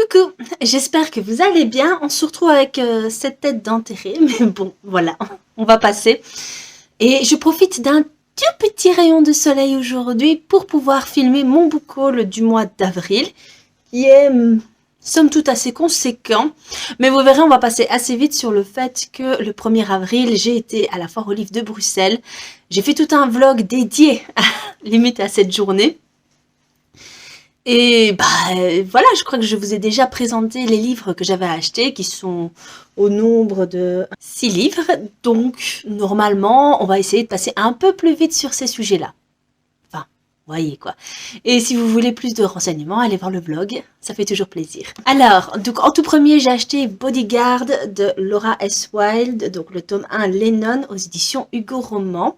Coucou, j'espère que vous allez bien. On se retrouve avec cette tête d'enterré, mais bon, voilà, on va passer. Et je profite d'un tout petit rayon de soleil aujourd'hui pour pouvoir filmer mon book haul du mois d'avril, qui est, somme toute, assez conséquent. Mais vous verrez, on va passer assez vite sur le fait que le 1er avril, j'ai été à la Foire aux Livres de Bruxelles. J'ai fait tout un vlog dédié, limite à cette journée. Et voilà, je crois que je vous ai déjà présenté les livres que j'avais achetés, qui sont au nombre de 6 livres. Donc, normalement, on va essayer de passer un peu plus vite sur ces sujets-là. Enfin, voyez quoi. Et si vous voulez plus de renseignements, allez voir le vlog, ça fait toujours plaisir. Alors, donc en tout premier, j'ai acheté Bodyguard de Laura S. Wilde, donc le tome 1 Lennon aux éditions Hugo Roman.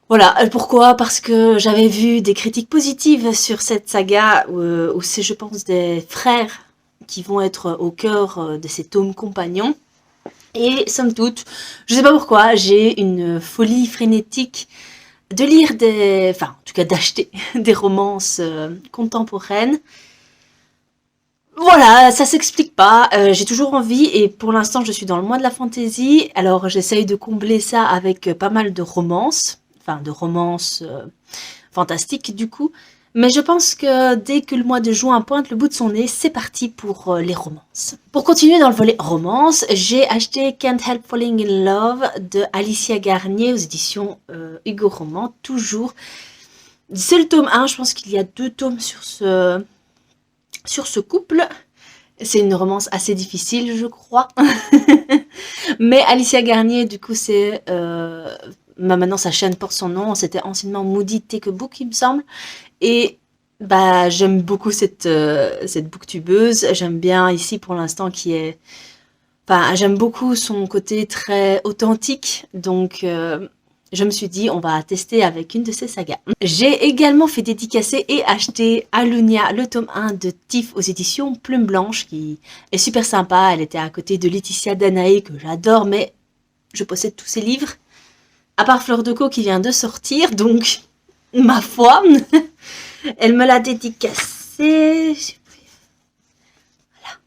Voilà, pourquoi? Parce que j'avais vu des critiques positives sur cette saga où c'est, je pense, des frères qui vont être au cœur de ces tomes compagnons. Et somme toute, je sais pas pourquoi, j'ai une folie frénétique de lire enfin, en tout cas d'acheter des romances contemporaines. Voilà, ça s'explique pas, j'ai toujours envie et pour l'instant je suis dans le mois de la fantaisie, alors j'essaye de combler ça avec pas mal de romances. Enfin, de romances fantastiques du coup. Mais je pense que dès que le mois de juin pointe le bout de son nez, c'est parti pour les romances. Pour continuer dans le volet romance, j'ai acheté Can't Help Falling in Love de Alicia Garnier aux éditions Hugo Roman, toujours. C'est le tome 1, je pense qu'il y a 2 tomes sur ce couple. C'est une romance assez difficile, je crois. Mais Alicia Garnier, du coup, c'est... maintenant, sa chaîne porte son nom. C'était anciennement Moody Take a Book, il me semble. Et j'aime beaucoup cette booktubeuse. J'aime bien ici, pour l'instant, qui est... Enfin, j'aime beaucoup son côté très authentique. Donc... je me suis dit, on va tester avec une de ces sagas. J'ai également fait dédicacer et acheter Alunia, le tome 1 de Tiff aux éditions Plume Blanche, qui est super sympa. Elle était à côté de Laetitia Danaé, que j'adore, mais je possède tous ses livres. À part Fleur de Co qui vient de sortir, donc, ma foi, elle me l'a dédicacé. Voilà.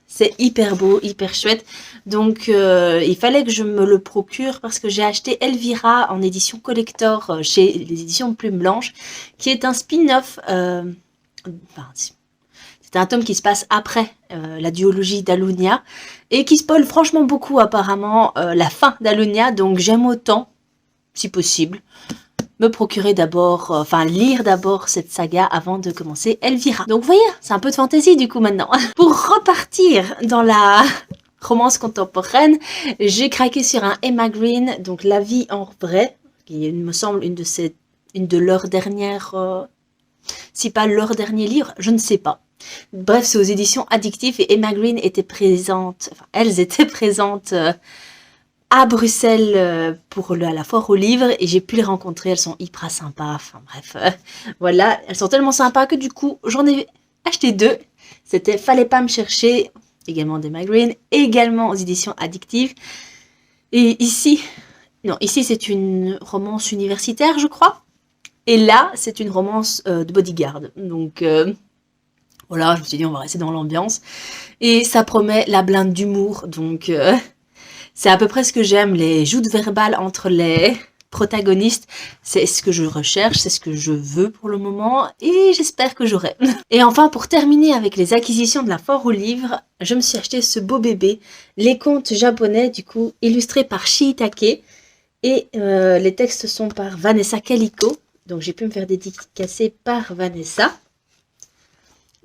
C'est hyper beau, hyper chouette. Donc, il fallait que je me le procure parce que j'ai acheté Elvira en édition collector chez les éditions Plume Blanche, qui est un spin-off. C'est un tome qui se passe après la duologie d'Alunia et qui spoil franchement beaucoup apparemment la fin d'Alunia. Donc, j'aime autant, si possible, me procurer d'abord, lire d'abord cette saga avant de commencer Elvira. Donc, vous voyez, c'est un peu de fantaisie du coup maintenant. Pour repartir dans la romance contemporaine, j'ai craqué sur un Emma Green, donc La vie en vrai, qui me semble une de leurs dernières, si pas leur dernier livre, je ne sais pas. Bref, c'est aux éditions Addictif et Emma Green était présente, elles étaient présentes à Bruxelles pour la foire aux livres et j'ai pu les rencontrer, elles sont hyper sympas, enfin bref, voilà, elles sont tellement sympas que du coup, j'en ai acheté 2, c'était Fallait pas me chercher, également d'Emma Green, également aux éditions Addictives. Et ici, non, ici c'est une romance universitaire, je crois. Et là, c'est une romance de bodyguard. Donc, voilà, je me suis dit, on va rester dans l'ambiance. Et ça promet la blinde d'humour. Donc, c'est à peu près ce que j'aime, les joutes verbales entre les protagonistes. C'est ce que je recherche, c'est ce que je veux pour le moment et j'espère que j'aurai. Et enfin, pour terminer avec les acquisitions de la foire aux livres, je me suis acheté ce beau bébé, les contes japonais, du coup, illustrés par Shiitake. Et les textes sont par Vanessa Calico. Donc j'ai pu me faire dédicacer par Vanessa,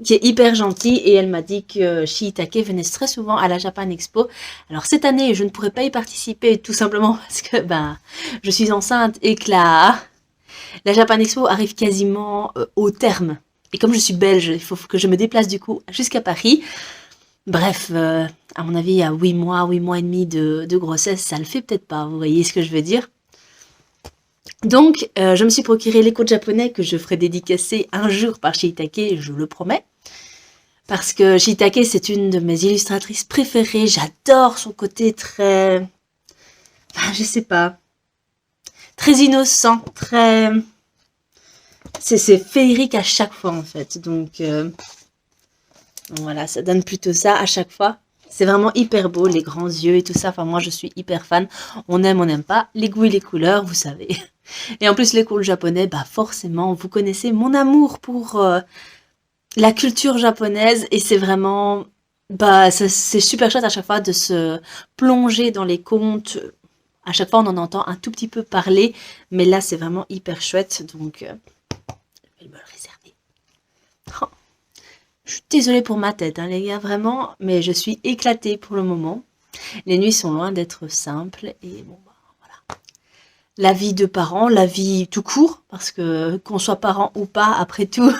qui est hyper gentille, et elle m'a dit que Shiitake venait très souvent à la Japan Expo. Alors cette année, je ne pourrais pas y participer tout simplement parce que je suis enceinte et que la Japan Expo arrive quasiment au terme. Et comme je suis belge, il faut que je me déplace du coup jusqu'à Paris. Bref, à mon avis, à 8 mois et demi de grossesse, ça le fait peut-être pas, vous voyez ce que je veux dire. Donc, je me suis procuré les contes japonais que je ferai dédicacer un jour par Shiitake, je le promets. Parce que Shiitake, c'est une de mes illustratrices préférées. J'adore son côté très... je sais pas. Très innocent, très... C'est féerique à chaque fois, en fait. Donc, Voilà, ça donne plutôt ça à chaque fois. C'est vraiment hyper beau, les grands yeux et tout ça. Enfin, moi, je suis hyper fan. On n'aime pas. Les goûts et les couleurs, vous savez. Et en plus, les cours japonais, bah forcément, vous connaissez mon amour pour la culture japonaise. Et c'est vraiment... Bah, c'est super chouette à chaque fois de se plonger dans les contes. À chaque fois, on en entend un tout petit peu parler. Mais là, c'est vraiment hyper chouette. Donc, je vais me le réserver. Oh. Je suis désolée pour ma tête, hein, les gars, vraiment, mais je suis éclatée pour le moment. Les nuits sont loin d'être simples et bon, bah, voilà. La vie de parents, la vie tout court, parce que qu'on soit parent ou pas, après tout,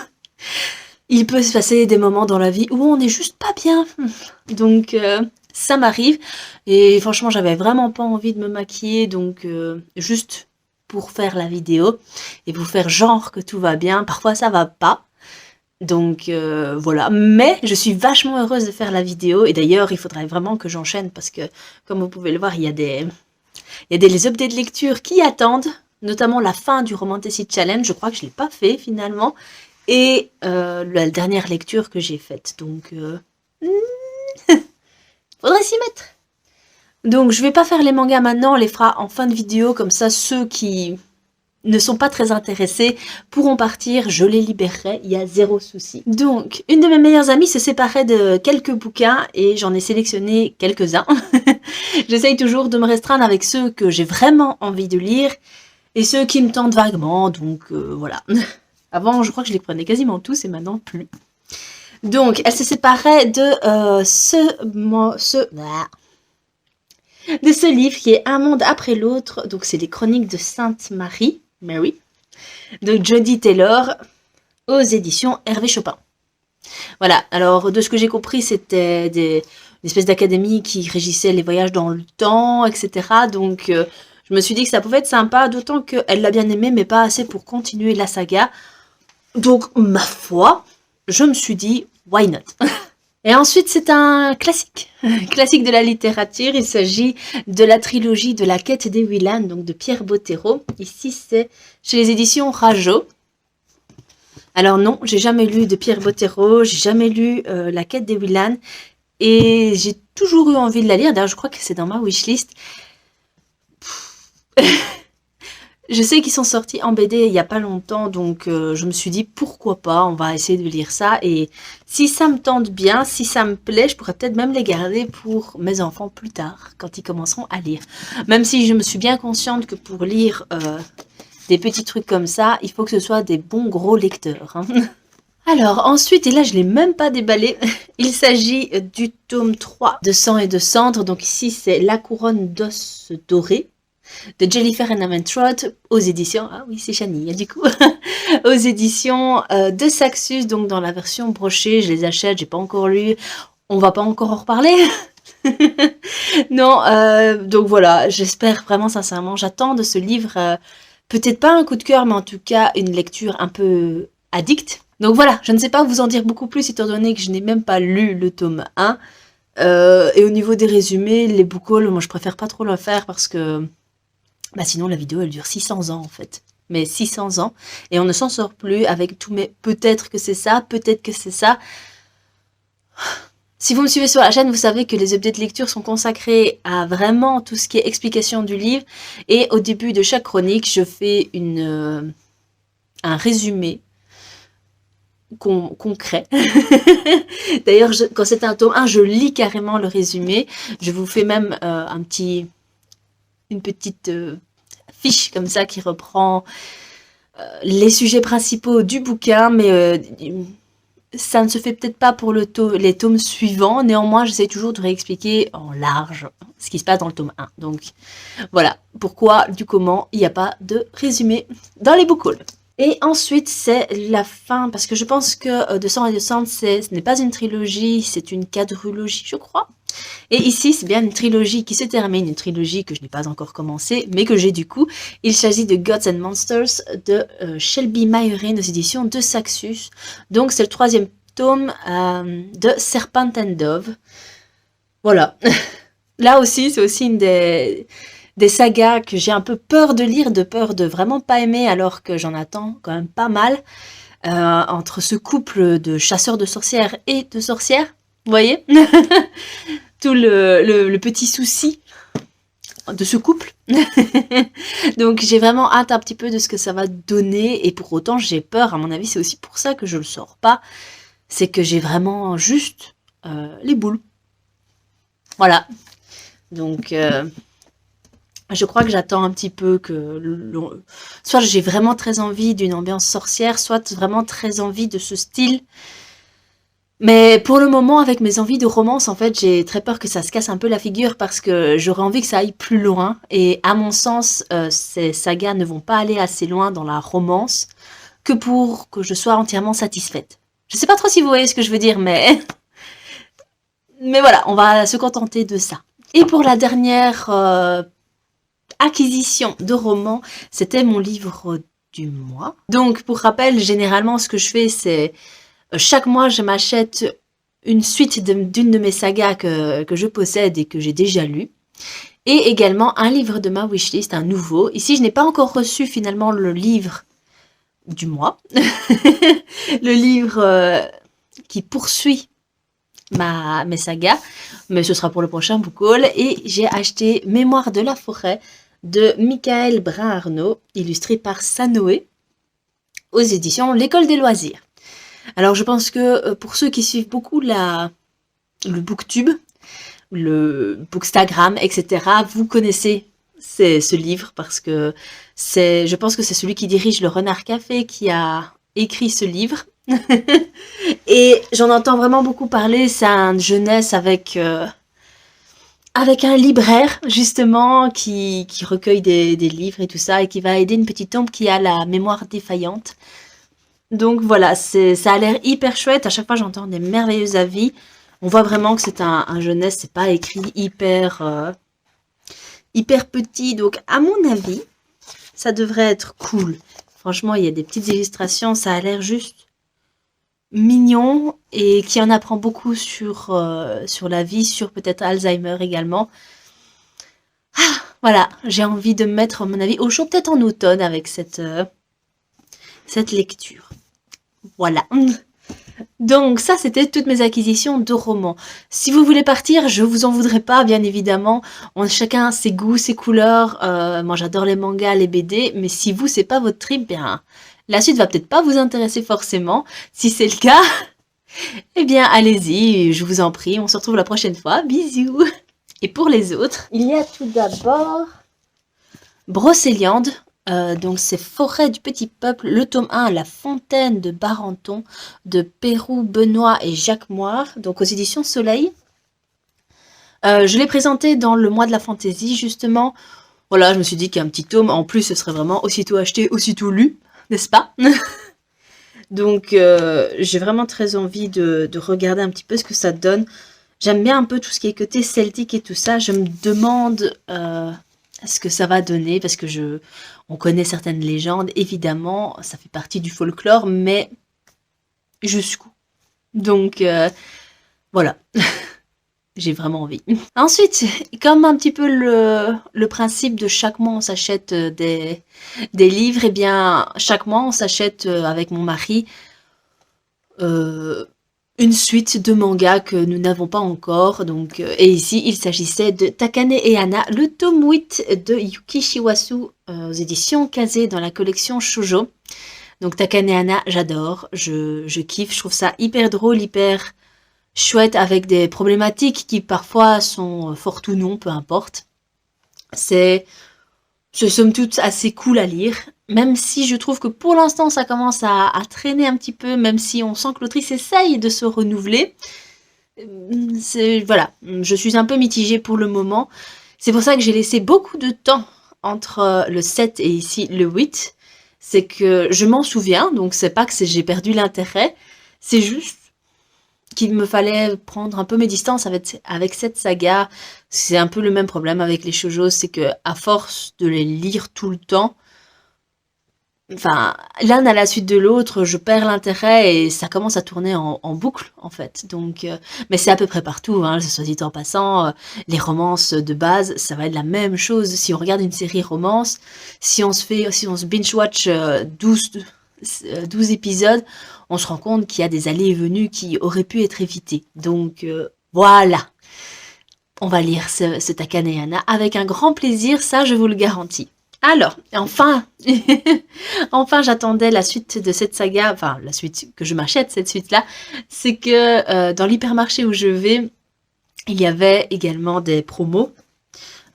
il peut se passer des moments dans la vie où on n'est juste pas bien. Donc, ça m'arrive et franchement, j'avais vraiment pas envie de me maquiller, donc juste pour faire la vidéo et vous faire genre que tout va bien. Parfois, ça va pas. Donc voilà, mais je suis vachement heureuse de faire la vidéo et d'ailleurs il faudrait vraiment que j'enchaîne parce que comme vous pouvez le voir il y a les updates de lecture qui attendent, notamment la fin du Romanticide Challenge, je crois que je l'ai pas fait finalement, et la dernière lecture que j'ai faite, donc faudrait s'y mettre. Donc je vais pas faire les mangas maintenant, on les fera en fin de vidéo, comme ça ceux qui ne sont pas très intéressés pourront partir, je les libérerai, il y a zéro souci. Donc, une de mes meilleures amies se séparait de quelques bouquins et j'en ai sélectionné quelques-uns. J'essaye toujours de me restreindre avec ceux que j'ai vraiment envie de lire et ceux qui me tentent vaguement, donc voilà. Avant, je crois que je les prenais quasiment tous et maintenant plus. Donc, elle se séparait de ce livre qui est Un monde après l'autre, donc c'est les chroniques de Sainte Marie, Mary, de Jody Taylor, aux éditions Hervé Chopin. Voilà, alors de ce que j'ai compris, c'était une espèce d'académie qui régissait les voyages dans le temps, etc. Donc je me suis dit que ça pouvait être sympa, d'autant qu'elle l'a bien aimé, mais pas assez pour continuer la saga. Donc, ma foi, je me suis dit, why not? Et ensuite, c'est un classique, classique de la littérature. Il s'agit de la trilogie de la quête des Willan, donc de Pierre Bottero. Ici, c'est chez les éditions Rajo. Alors non, j'ai jamais lu de Pierre Bottero, j'ai jamais lu la quête des Willan. Et j'ai toujours eu envie de la lire. D'ailleurs, je crois que c'est dans ma wishlist. Je sais qu'ils sont sortis en BD il y a pas longtemps, donc je me suis dit pourquoi pas, on va essayer de lire ça. Et si ça me tente bien, si ça me plaît, je pourrais peut-être même les garder pour mes enfants plus tard, quand ils commenceront à lire. Même si je me suis bien consciente que pour lire des petits trucs comme ça, il faut que ce soit des bons gros lecteurs. Hein. Alors ensuite, et là je ne l'ai même pas déballé, il s'agit du tome 3 de Sang et de Cendre. Donc ici c'est La couronne d'os dorés de Jellyfer and Amentrod aux éditions, ah oui c'est Chani, du coup, aux éditions de Saxus, donc dans la version brochée, je les achète, j'ai pas encore lu, on va pas encore en reparler. Non, donc voilà, j'espère vraiment sincèrement, j'attends de ce livre, peut-être pas un coup de cœur, mais en tout cas une lecture un peu addict. Donc voilà, je ne sais pas vous en dire beaucoup plus étant donné que je n'ai même pas lu le tome 1. Et au niveau des résumés, les book hauls, moi je préfère pas trop le faire parce que bah sinon la vidéo elle dure 600 ans en fait. Mais 600 ans. Et on ne s'en sort plus avec tous mes peut-être que c'est ça, peut-être que c'est ça. Si vous me suivez sur la chaîne, vous savez que les updates lecture sont consacrés à vraiment tout ce qui est explication du livre. Et au début de chaque chronique, je fais un résumé concret. D'ailleurs, quand c'est un tome 1, je lis carrément le résumé. Je vous fais même une petite fiche comme ça qui reprend les sujets principaux du bouquin, mais ça ne se fait peut-être pas pour les tomes suivants. Néanmoins, j'essaie toujours de réexpliquer en large ce qui se passe dans le tome 1. Donc voilà pourquoi, du comment, il n'y a pas de résumé dans les book hauls. Et ensuite, c'est la fin, parce que je pense que De Sang et de Cendre, ce n'est pas une trilogie, c'est une quadrilogie, je crois. Et ici, c'est bien une trilogie qui se termine, une trilogie que je n'ai pas encore commencée, mais que j'ai du coup. Il s'agit de Gods and Monsters de Shelby Mayerine aux éditions de Saxus. Donc c'est le 3e tome de Serpent and Dove. Voilà. Là aussi, c'est aussi une des sagas que j'ai un peu peur de lire, de peur de vraiment pas aimer, alors que j'en attends quand même pas mal. entre ce couple de chasseurs de sorcières et de sorcières. Vous voyez tout le petit souci de ce couple. Donc j'ai vraiment hâte un petit peu de ce que ça va donner, et pour autant j'ai peur. À mon avis, c'est aussi pour ça que je le sors pas. C'est que j'ai vraiment juste les boules. Voilà. Donc je crois que j'attends un petit peu que soit j'ai vraiment très envie d'une ambiance sorcière, soit vraiment très envie de ce style. Mais pour le moment, avec mes envies de romance, en fait, j'ai très peur que ça se casse un peu la figure, parce que j'aurais envie que ça aille plus loin. Et à mon sens, ces sagas ne vont pas aller assez loin dans la romance que pour que je sois entièrement satisfaite. Je sais pas trop si vous voyez ce que je veux dire, mais mais voilà, on va se contenter de ça. Et pour la dernière acquisition de romans, c'était mon livre du mois. Donc, pour rappel, généralement, ce que je fais, c'est chaque mois, je m'achète une suite d'une de mes sagas que je possède et que j'ai déjà lu. Et également un livre de ma wishlist, un nouveau. Ici, je n'ai pas encore reçu finalement le livre du mois. Le livre qui poursuit mes sagas. Mais ce sera pour le prochain book haul. Et j'ai acheté Mémoire de la forêt de Michael Brun-Arnaud, illustré par Sanoé, aux éditions L'École des loisirs. Alors je pense que pour ceux qui suivent beaucoup le booktube, le bookstagram, etc., vous connaissez ce livre, parce que je pense que c'est celui qui dirige le Renard Café qui a écrit ce livre. Et j'en entends vraiment beaucoup parler. C'est une jeunesse avec un libraire, justement, qui recueille des livres et tout ça, et qui va aider une petite tombe qui a la mémoire défaillante. Donc voilà, ça a l'air hyper chouette. À chaque fois, j'entends des merveilleux avis. On voit vraiment que c'est un jeunesse, c'est pas écrit hyper petit. Donc, à mon avis, ça devrait être cool. Franchement, il y a des petites illustrations, ça a l'air juste mignon, et qui en apprend beaucoup sur la vie, sur peut-être Alzheimer également. Ah, voilà, j'ai envie de me mettre, à mon avis, au chaud, peut-être en automne, avec cette lecture. Voilà. Donc ça, c'était toutes mes acquisitions de romans. Si vous voulez partir, je vous en voudrais pas, bien évidemment. Chacun ses goûts, ses couleurs. Moi, j'adore les mangas, les BD. Mais si vous, c'est pas votre trip, bien, la suite va peut-être pas vous intéresser forcément. Si c'est le cas, eh bien, allez-y, je vous en prie. On se retrouve la prochaine fois. Bisous. Et pour les autres, il y a tout d'abord Brocéliande. Donc c'est Forêt du petit peuple, le tome 1, La fontaine de Barenton, de Pérou, Benoît et Jacques Moire, donc aux éditions Soleil. Je l'ai présenté dans le mois de la fantaisie, justement. Voilà, je me suis dit qu'un petit tome, en plus, ce serait vraiment aussitôt acheté, aussitôt lu, n'est-ce pas? Donc j'ai vraiment très envie de regarder un petit peu ce que ça donne. J'aime bien un peu tout ce qui est côté celtique et tout ça. Je me demande ce que ça va donner, parce que on connaît certaines légendes, évidemment, ça fait partie du folklore, mais jusqu'où? Donc voilà, j'ai vraiment envie. Ensuite, comme un petit peu le principe de chaque mois on s'achète des livres, et bien chaque mois on s'achète avec mon mari une suite de mangas que nous n'avons pas encore. Donc, et ici, il s'agissait de Takane et Hana, le tome 8 de Yuki Shiwasu aux éditions Kazé dans la collection Shoujo. Donc Takane et Hana, j'adore, je kiffe, je trouve ça hyper drôle, hyper chouette, avec des problématiques qui parfois sont fortes ou non, peu importe. C'est somme toute assez cool à lire, même si je trouve que pour l'instant ça commence à traîner un petit peu, même si on sent que l'autrice essaye de se renouveler. Voilà, je suis un peu mitigée pour le moment. C'est pour ça que j'ai laissé beaucoup de temps entre le 7 et ici le 8. C'est que je m'en souviens, donc c'est pas que j'ai perdu l'intérêt, c'est juste qu'il me fallait prendre un peu mes distances avec cette saga. C'est un peu le même problème avec les shoujo, c'est que à force de les lire tout le temps, enfin, l'un à la suite de l'autre, je perds l'intérêt et ça commence à tourner en boucle, en fait. Donc, mais c'est à peu près partout, hein, soit dit en passant, les romances de base, ça va être la même chose. Si on regarde une série romance, si on se binge-watch 12 12 épisodes, on se rend compte qu'il y a des allées et venues qui auraient pu être évitées. Donc voilà, on va lire ce Takaneana avec un grand plaisir, ça je vous le garantis. Alors, enfin, enfin j'attendais la suite de cette saga, enfin la suite que je m'achète, cette suite-là, c'est que dans l'hypermarché où je vais, il y avait également des promos,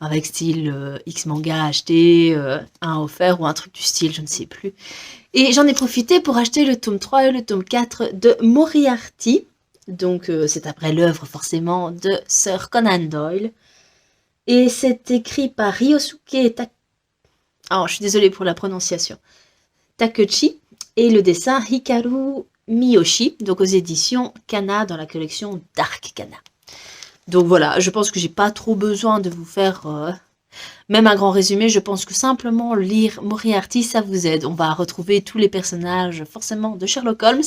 avec style X manga acheté, un offert ou un truc du style, je ne sais plus. Et j'en ai profité pour acheter le tome 3 et le tome 4 de Moriarty, donc c'est après l'œuvre forcément de Sir Conan Doyle. Et c'est écrit par Ryosuke je suis désolée pour la prononciation. Takeuchi et le dessin Hikaru Miyoshi, donc aux éditions Kana dans la collection Dark Kana. Donc voilà, je pense que j'ai pas trop besoin de vous faire même un grand résumé. Je pense que simplement lire Moriarty, ça vous aide. On va retrouver tous les personnages forcément de Sherlock Holmes,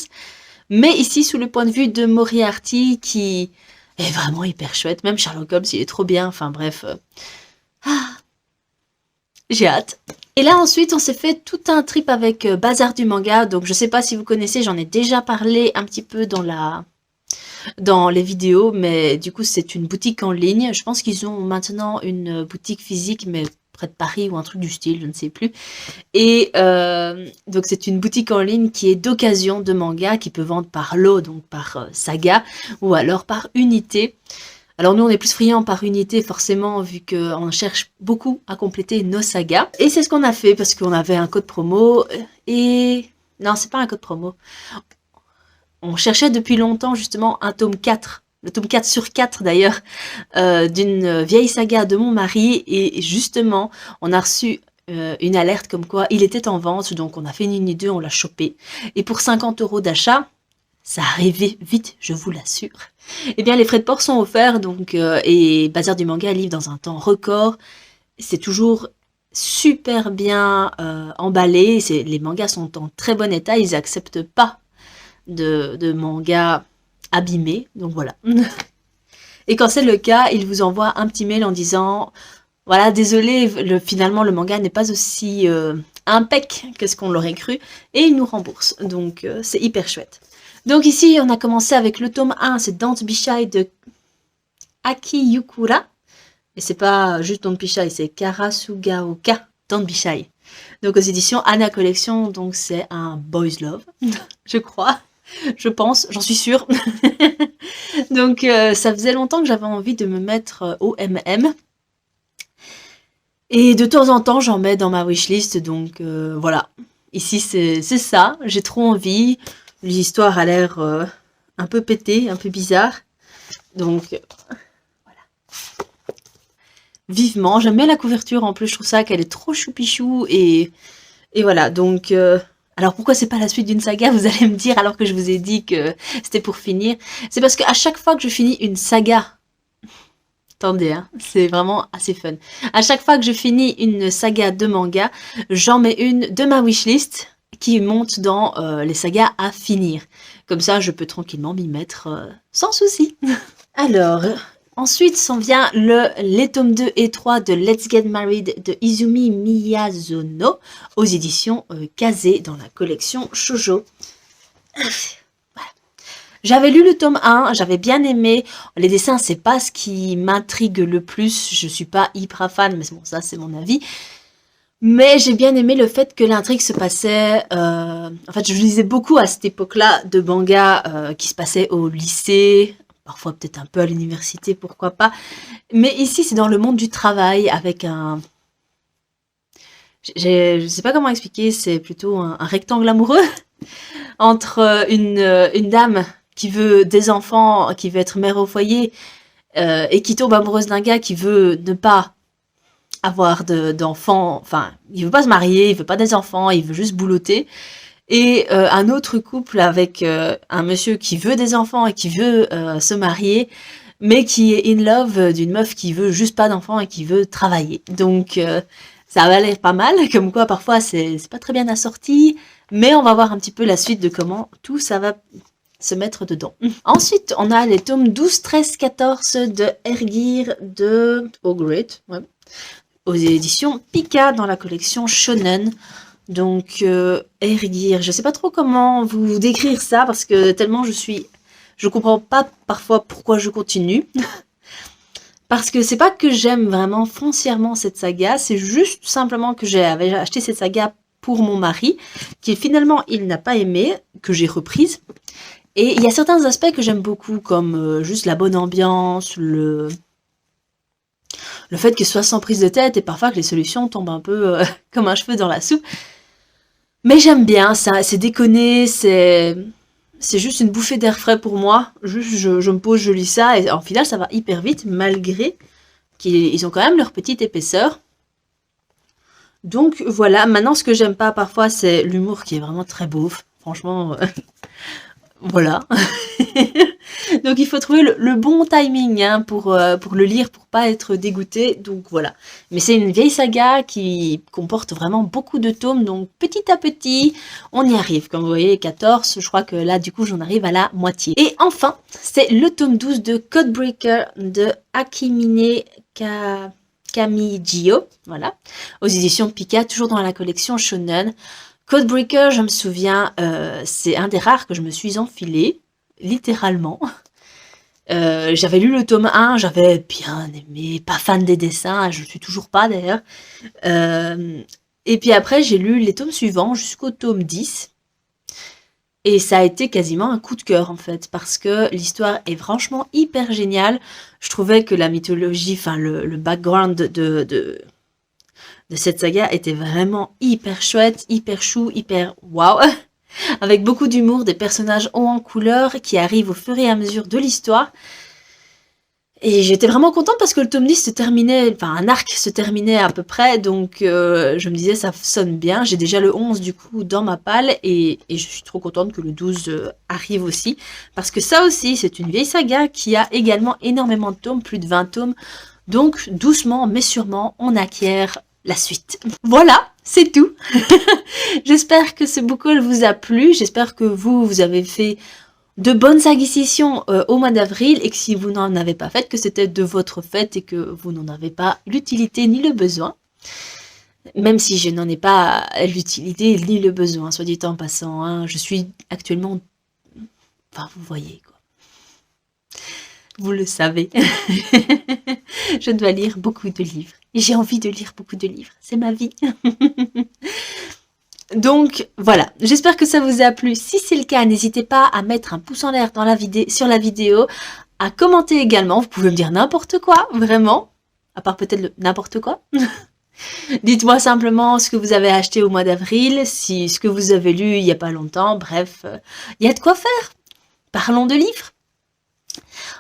mais ici sous le point de vue de Moriarty qui est vraiment hyper chouette. Même Sherlock Holmes, il est trop bien. Enfin bref, j'ai hâte. Et là ensuite on s'est fait tout un trip avec Bazar du manga. Donc je sais pas si vous connaissez, j'en ai déjà parlé un petit peu dans les vidéos, mais du coup c'est une boutique en ligne. Je pense qu'ils ont maintenant une boutique physique, mais près de Paris ou un truc du style, je ne sais plus. Et donc c'est une boutique en ligne qui est d'occasion de manga, qui peut vendre par lot, donc par saga, ou alors par unité. Alors nous on est plus friands par unité forcément, vu qu'on cherche beaucoup à compléter nos sagas. Et c'est ce qu'on a fait, parce qu'on avait un code promo, et... non, c'est pas un code promo. On cherchait depuis longtemps justement un tome 4, le tome 4 sur 4 d'ailleurs, d'une vieille saga de mon mari, et justement on a reçu une alerte comme quoi il était en vente, donc on a fait une idée, on l'a chopé, et pour 50 € d'achat, ça arrivait vite, je vous l'assure. Eh bien les frais de port sont offerts, donc et Bazar du manga livre dans un temps record, c'est toujours super bien emballé, les mangas sont en très bon état, ils acceptent pas de mangas abîmés, donc voilà. Et quand c'est le cas, il vous envoie un petit mail en disant voilà, désolé, finalement le manga n'est pas aussi impec que ce qu'on l'aurait cru, et il nous rembourse, donc c'est hyper chouette. Donc ici on a commencé avec le tome 1, c'est Don't Be Shy de Aki Yukura, et c'est pas juste Don't Be Shy, c'est Karasugaoka Don't Be Shy. Donc aux éditions Anna Collection, donc c'est un boys love, je crois. Je pense, j'en suis sûre. Donc ça faisait longtemps que j'avais envie de me mettre au MM. Et de temps en temps, j'en mets dans ma wishlist. Donc voilà. Ici, c'est ça. J'ai trop envie. L'histoire a l'air un peu pétée, un peu bizarre. Donc voilà. Vivement. J'aime bien la couverture en plus. Je trouve ça qu'elle est trop choupichou. Et voilà. Donc... alors pourquoi c'est pas la suite d'une saga, vous allez me dire, alors que je vous ai dit que c'était pour finir. C'est parce qu'à chaque fois que je finis une saga, attendez, hein, c'est vraiment assez fun. À chaque fois que je finis une saga de manga, j'en mets une de ma wishlist qui monte dans les sagas à finir. Comme ça, je peux tranquillement m'y mettre sans souci. Alors... ensuite, s'en vient les tomes 2 et 3 de Let's Get Married de Izumi Miyazono aux éditions Kazé dans la collection Shoujo. Voilà. J'avais lu le tome 1, j'avais bien aimé. Les dessins, c'est pas ce qui m'intrigue le plus. Je suis pas hyper fan, mais bon, ça c'est mon avis. Mais j'ai bien aimé le fait que l'intrigue se passait... en fait, je lisais beaucoup à cette époque-là de mangas qui se passaient au lycée... parfois peut-être un peu à l'université, pourquoi pas. Mais ici, c'est dans le monde du travail, avec un... je sais pas comment expliquer, c'est plutôt un rectangle amoureux entre une dame qui veut des enfants, qui veut être mère au foyer, et qui tombe amoureuse d'un gars qui veut ne pas avoir d'enfants, enfin, il veut pas se marier, il veut pas des enfants, il veut juste boulotter. Et un autre couple avec un monsieur qui veut des enfants et qui veut se marier, mais qui est in love d'une meuf qui veut juste pas d'enfants et qui veut travailler. Donc ça va l'air pas mal, comme quoi parfois c'est pas très bien assorti, mais on va voir un petit peu la suite de comment tout ça va se mettre dedans. Ensuite, on a les tomes 12, 13, 14 de Ergir de Ogret, ouais, aux éditions Pika dans la collection Shonen. Donc, erguir, je sais pas trop comment vous décrire ça, parce que tellement je comprends pas parfois pourquoi je continue. Parce que c'est pas que j'aime vraiment foncièrement cette saga, c'est juste simplement que j'avais acheté cette saga pour mon mari, qui finalement il n'a pas aimé, que j'ai reprise. Et il y a certains aspects que j'aime beaucoup, comme juste la bonne ambiance, le fait que ce soit sans prise de tête et parfois que les solutions tombent un peu comme un cheveu dans la soupe. Mais j'aime bien ça, c'est déconné, c'est juste une bouffée d'air frais pour moi. Juste, je me pose, je lis ça, et en final, ça va hyper vite, malgré qu'ils ont quand même leur petite épaisseur. Donc voilà, maintenant, ce que j'aime pas parfois, c'est l'humour qui est vraiment très beauf. Franchement, voilà. Donc il faut trouver le bon timing hein, pour le lire, pour pas être dégoûté. Donc voilà. Mais c'est une vieille saga qui comporte vraiment beaucoup de tomes. Donc petit à petit, on y arrive. Comme vous voyez, 14, je crois que là, du coup, j'en arrive à la moitié. Et enfin, c'est le tome 12 de Codebreaker de Akimine Kamijio. Voilà. Aux éditions Pika, toujours dans la collection Shonen. Codebreaker, je me souviens, c'est un des rares que je me suis enfilé, littéralement. J'avais lu le tome 1, j'avais bien aimé, pas fan des dessins, je ne suis toujours pas d'ailleurs. Et puis après, j'ai lu les tomes suivants jusqu'au tome 10. Et ça a été quasiment un coup de cœur en fait, parce que l'histoire est franchement hyper géniale. Je trouvais que la mythologie, enfin le background de cette saga était vraiment hyper chouette, hyper chou, hyper waouh, avec beaucoup d'humour, des personnages hauts en couleur qui arrivent au fur et à mesure de l'histoire. Et j'étais vraiment contente parce que le tome 10 se terminait, enfin un arc se terminait à peu près, donc je me disais ça sonne bien. J'ai déjà le 11 du coup dans ma palle et je suis trop contente que le 12 arrive aussi. Parce que ça aussi c'est une vieille saga qui a également énormément de tomes, plus de 20 tomes. Donc doucement mais sûrement on acquiert la suite. Voilà, c'est tout. J'espère que ce book haul vous a plu, j'espère que vous avez fait de bonnes acquisitions au mois d'avril et que si vous n'en avez pas fait, que c'était de votre fait et que vous n'en avez pas l'utilité ni le besoin. Même si je n'en ai pas l'utilité ni le besoin, soit dit en passant. Hein, je suis actuellement... Enfin, vous voyez quoi. Vous le savez. Je dois lire beaucoup de livres. Et j'ai envie de lire beaucoup de livres. C'est ma vie. Donc voilà, j'espère que ça vous a plu. Si c'est le cas, n'hésitez pas à mettre un pouce en l'air dans la sur la vidéo, à commenter également. Vous pouvez me dire n'importe quoi, vraiment, à part peut-être n'importe quoi. Dites-moi simplement ce que vous avez acheté au mois d'avril, si ce que vous avez lu il n'y a pas longtemps, bref, il y a de quoi faire. Parlons de livres.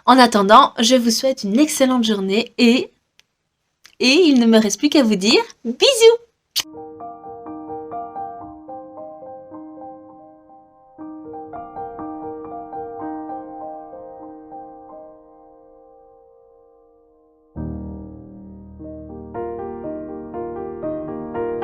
En attendant, je vous souhaite une excellente journée et il ne me reste plus qu'à vous dire bisous.